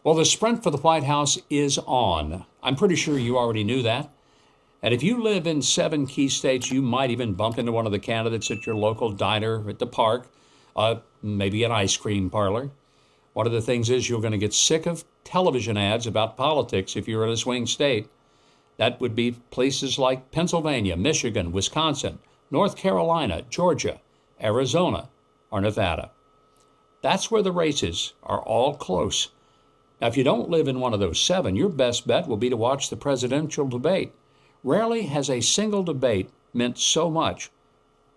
Well, the sprint for the White House is on. I'm pretty sure you already knew that. And if you live in 7 key states, you might even bump into one of the candidates at your local diner, at the park, maybe an ice cream parlor. One of the things is you're going to get sick of television ads about politics if you're in a swing state. That would be places like Pennsylvania, Michigan, Wisconsin, North Carolina, Georgia, Arizona, or Nevada. That's where the races are all close. Now, if you don't live in one of those 7, your best bet will be to watch the presidential debate. Rarely has a single debate meant so much,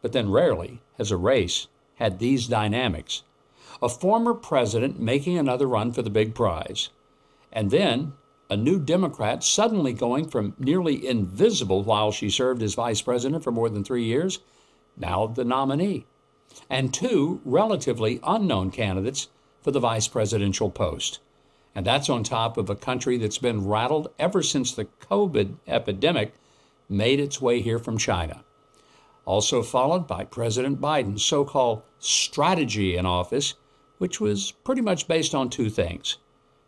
but then rarely has a race had these dynamics. A former president making another run for the big prize, and then a new Democrat suddenly going from nearly invisible while she served as vice president for more than 3 years, now the nominee, and 2 relatively unknown candidates for the vice presidential post. And that's on top of a country that's been rattled ever since the COVID epidemic made its way here from China. Also followed by President Biden's so-called strategy in office, which was pretty much based on 2 things.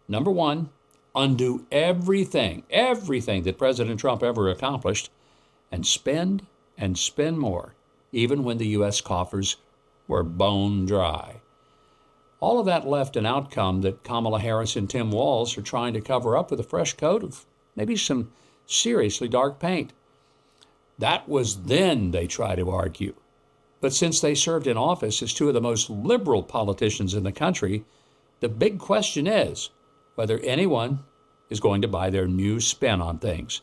Number 1, undo everything that President Trump ever accomplished, and spend more, even when the U.S. coffers were bone dry. All of that left an outcome that Kamala Harris and Tim Walz are trying to cover up with a fresh coat of maybe some seriously dark paint. That was then, they try to argue. But since they served in office as 2 of the most liberal politicians in the country, the big question is whether anyone is going to buy their new spin on things.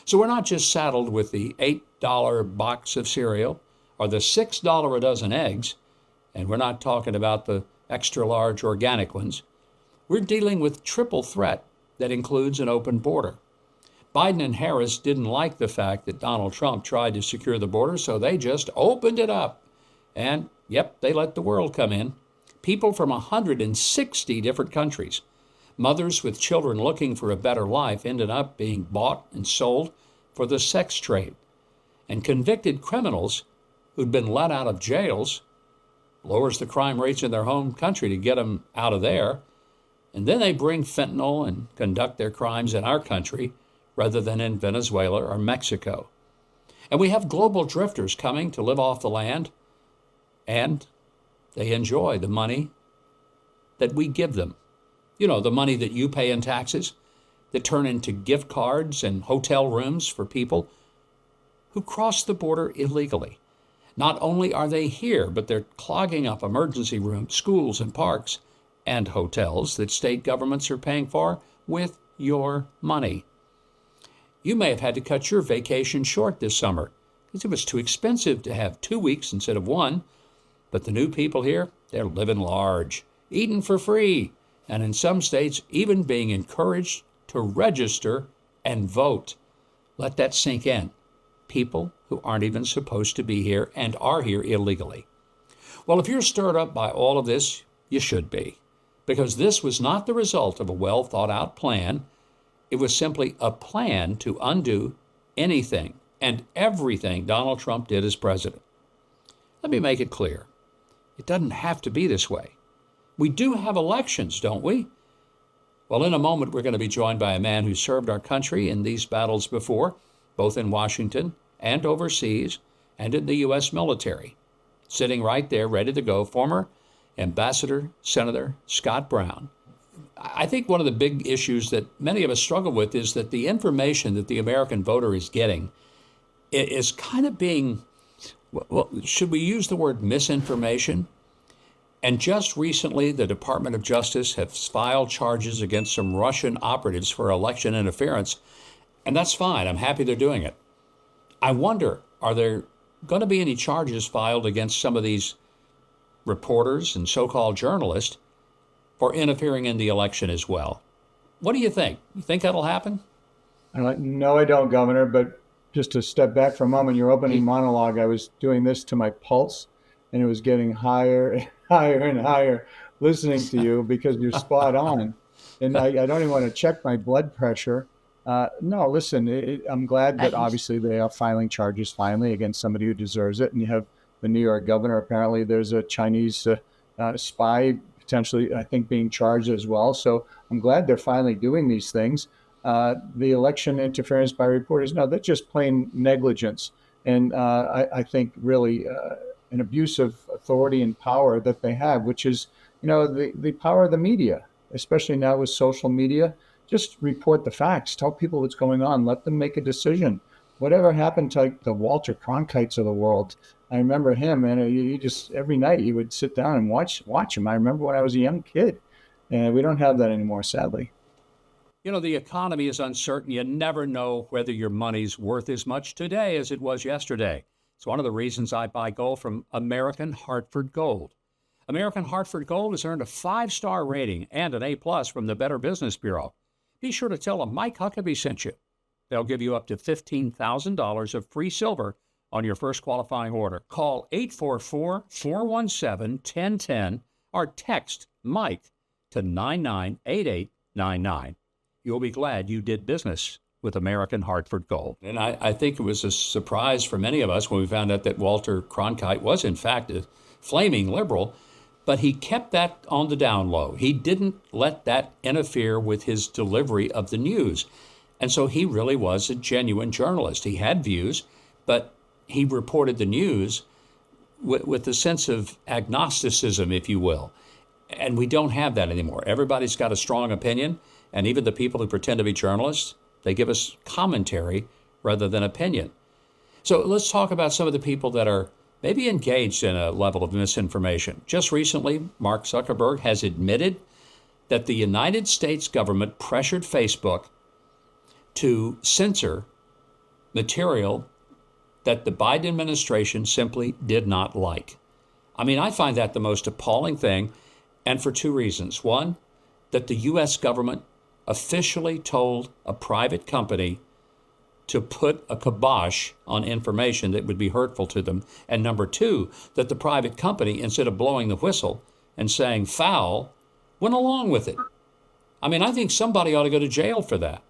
So we're not just saddled with the $8 box of cereal or the $6 a dozen eggs, and we're not talking about the extra large organic ones. We're dealing with triple threat that includes an open border. Biden and Harris didn't like the fact that Donald Trump tried to secure the border, so they just opened it up. And, yep, they let the world come in. People from 160 different countries. Mothers with children looking for a better life ended up being bought and sold for the sex trade. And convicted criminals who'd been let out of jails lowers the crime rates in their home country to get them out of there. And then they bring fentanyl and conduct their crimes in our country rather than in Venezuela or Mexico. And we have global drifters coming to live off the land, and they enjoy the money that we give them. You know, the money that you pay in taxes that turn into gift cards and hotel rooms for people who cross the border illegally. Not only are they here, but they're clogging up emergency rooms, schools, and parks, and hotels that state governments are paying for with your money. You may have had to cut your vacation short this summer because it was too expensive to have 2 weeks instead of 1. But the new people here, they're living large, eating for free, and in some states even being encouraged to register and vote. Let that sink in. People who aren't even supposed to be here and are here illegally. Well, if you're stirred up by all of this, you should be, because this was not the result of a well-thought-out plan. It was simply a plan to undo anything and everything Donald Trump did as president. Let me make it clear. It doesn't have to be this way. We do have elections, don't we? Well, in a moment, we're going to be joined by a man who served our country in these battles before, both in Washington and overseas and in the U.S. military. Sitting right there, ready to go, former Ambassador Senator Scott Brown. I think one of the big issues that many of us struggle with is that the information that the American voter is getting is kind of being, well, should we use the word misinformation? And just recently, the Department of Justice has filed charges against some Russian operatives for election interference. And that's fine. I'm happy they're doing it. I wonder, are there going to be any charges filed against some of these reporters and so-called journalists for interfering in the election as well? What do you think? You think that'll happen? No, I don't, Governor. But just to step back for a moment, your opening monologue, I was doing this to my pulse, and it was getting higher and higher and higher listening to you because you're spot on. And I don't even want to check my blood pressure. No, listen, I'm glad that obviously they are filing charges finally against somebody who deserves it. And you have the New York governor. Apparently there's a Chinese spy potentially, I think, being charged as well. So I'm glad they're finally doing these things. The election interference by reporters, no, that's just plain negligence. And I think really an abuse of authority and power that they have, which is, the power of the media, especially now with social media. Just report the facts, tell people what's going on, let them make a decision. Whatever happened to like the Walter Cronkites of the world? I remember him, and you just every night you would sit down and watch him. I remember when I was a young kid, and we don't have that anymore, sadly. The economy is uncertain. You never know whether your money's worth as much today as it was yesterday. It's one of the reasons I buy gold from American Hartford Gold. American Hartford Gold has earned a 5-star rating and an A+ from the Better Business Bureau. Be sure to tell them Mike Huckabee sent you. They'll give you up to $15,000 of free silver on your first qualifying order. Call 844-417-1010 or text Mike to 998899. You'll be glad you did business with American Hartford Gold. And I think it was a surprise for many of us when we found out that Walter Cronkite was, in fact, a flaming liberal, but he kept that on the down low. He didn't let that interfere with his delivery of the news. And so he really was a genuine journalist. He had views, but he reported the news with a sense of agnosticism, if you will. And we don't have that anymore. Everybody's got a strong opinion, and even the people who pretend to be journalists, they give us commentary rather than opinion. So let's talk about some of the people that are maybe engaged in a level of misinformation. Just recently, Mark Zuckerberg has admitted that the United States government pressured Facebook to censor material that the Biden administration simply did not like. I mean, I find that the most appalling thing, and for two reasons. One, that the U.S. government officially told a private company to put a kibosh on information that would be hurtful to them. And number two, that the private company, instead of blowing the whistle and saying foul, went along with it. I mean, I think somebody ought to go to jail for that.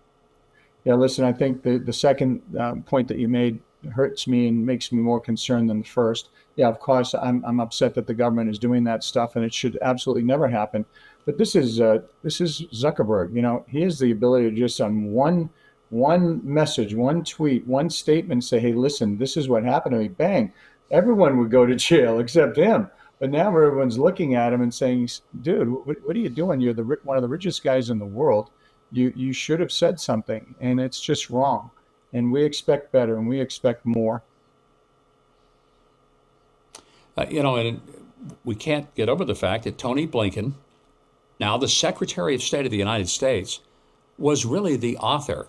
Yeah, listen, I think the second point that you made hurts me and makes me more concerned than the first. Yeah, of course, I'm upset that the government is doing that stuff, and it should absolutely never happen. But this is Zuckerberg. He has the ability to just on one message, one tweet, one statement say, hey, listen, this is what happened to me. Bang, everyone would go to jail except him. But now everyone's looking at him and saying, dude, what are you doing? You're one of the richest guys in the world. You should have said something, and it's just wrong. And we expect better, and we expect more. And we can't get over the fact that Tony Blinken, now the Secretary of State of the United States, was really the author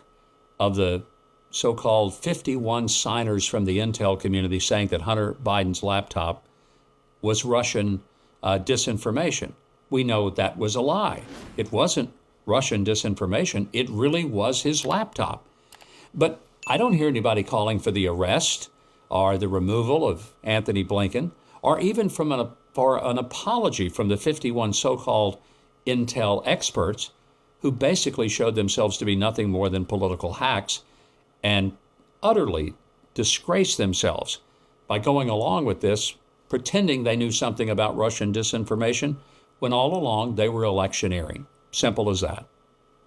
of the so-called 51 signers from the intel community saying that Hunter Biden's laptop was Russian disinformation. We know that was a lie. It wasn't Russian disinformation. It really was his laptop. But I don't hear anybody calling for the arrest or the removal of Anthony Blinken, or even for an apology from the 51 so-called intel experts who basically showed themselves to be nothing more than political hacks and utterly disgraced themselves by going along with this, pretending they knew something about Russian disinformation, when all along they were electioneering. Simple as that.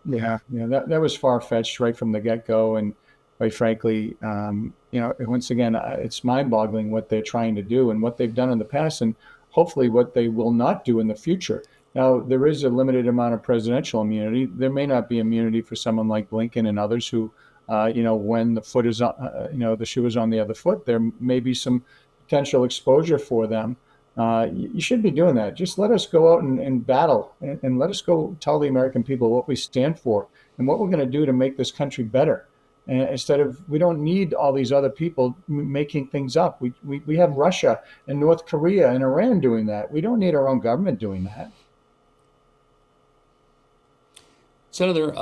Yeah, that was far-fetched right from the get-go, and quite frankly, once again, it's mind-boggling what they're trying to do and what they've done in the past, and hopefully what they will not do in the future. Now, there is a limited amount of presidential immunity. There may not be immunity for someone like Blinken and others who, when the foot is on, the shoe is on the other foot, there may be some potential exposure for them. You should be doing that. Just let us go out and battle, and let us go tell the American people what we stand for and what we're going to do to make this country better. And instead of, we don't need all these other people making things up. We have Russia and North Korea and Iran doing that. We don't need our own government doing that. Senator,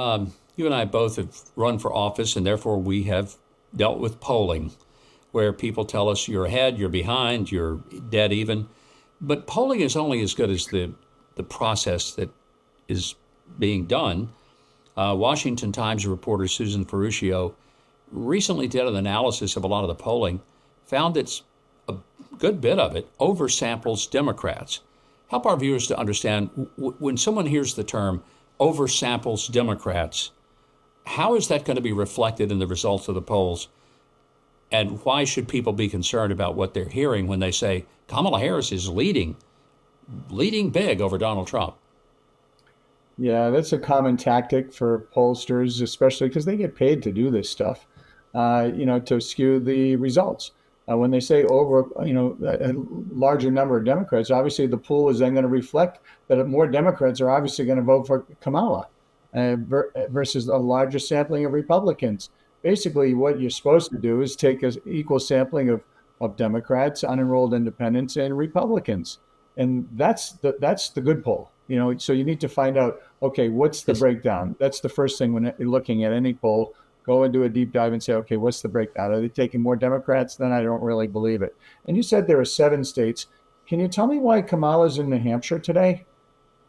you and I both have run for office, and therefore we have dealt with polling, where people tell us you're ahead, you're behind, you're dead even. But polling is only as good as the process that is being done. Washington Times reporter Susan Ferruccio recently did an analysis of a lot of the polling, found that a good bit of it oversamples Democrats. help our viewers to understand when someone hears the term oversamples Democrats, how is that going to be reflected in the results of the polls? And why should people be concerned about what they're hearing when they say Kamala Harris is leading big over Donald Trump? Yeah, that's a common tactic for pollsters, especially because they get paid to do this stuff, to skew the results. When they say over, a larger number of Democrats, obviously the pool is then going to reflect that more Democrats are obviously going to vote for Kamala versus a larger sampling of Republicans. Basically, what you're supposed to do is take an equal sampling of Democrats, unenrolled independents, and Republicans, and that's the good poll. So you need to find out, okay, what's the breakdown? That's the first thing when you're looking at any poll. Go and do a deep dive and say, okay, what's the breakdown? Are they taking more Democrats? Then I don't really believe it. And you said there are 7 states. Can you tell me why Kamala's in New Hampshire today?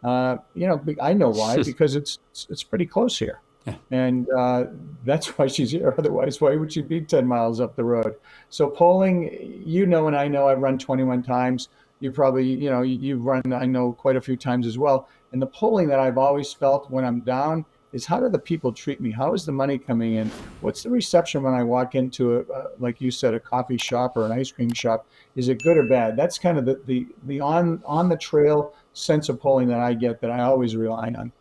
I know why, because it's pretty close here. Yeah. And that's why she's here. Otherwise, why would she be 10 miles up the road? So polling, and I know I've run 21 times. You probably, you've run, I know, quite a few times as well. And the polling that I've always felt when I'm down is, how do the people treat me? How is the money coming in? What's the reception when I walk into like you said, a coffee shop or an ice cream shop? Is it good or bad? That's kind of the on the trail sense of polling that I get, that I always rely on.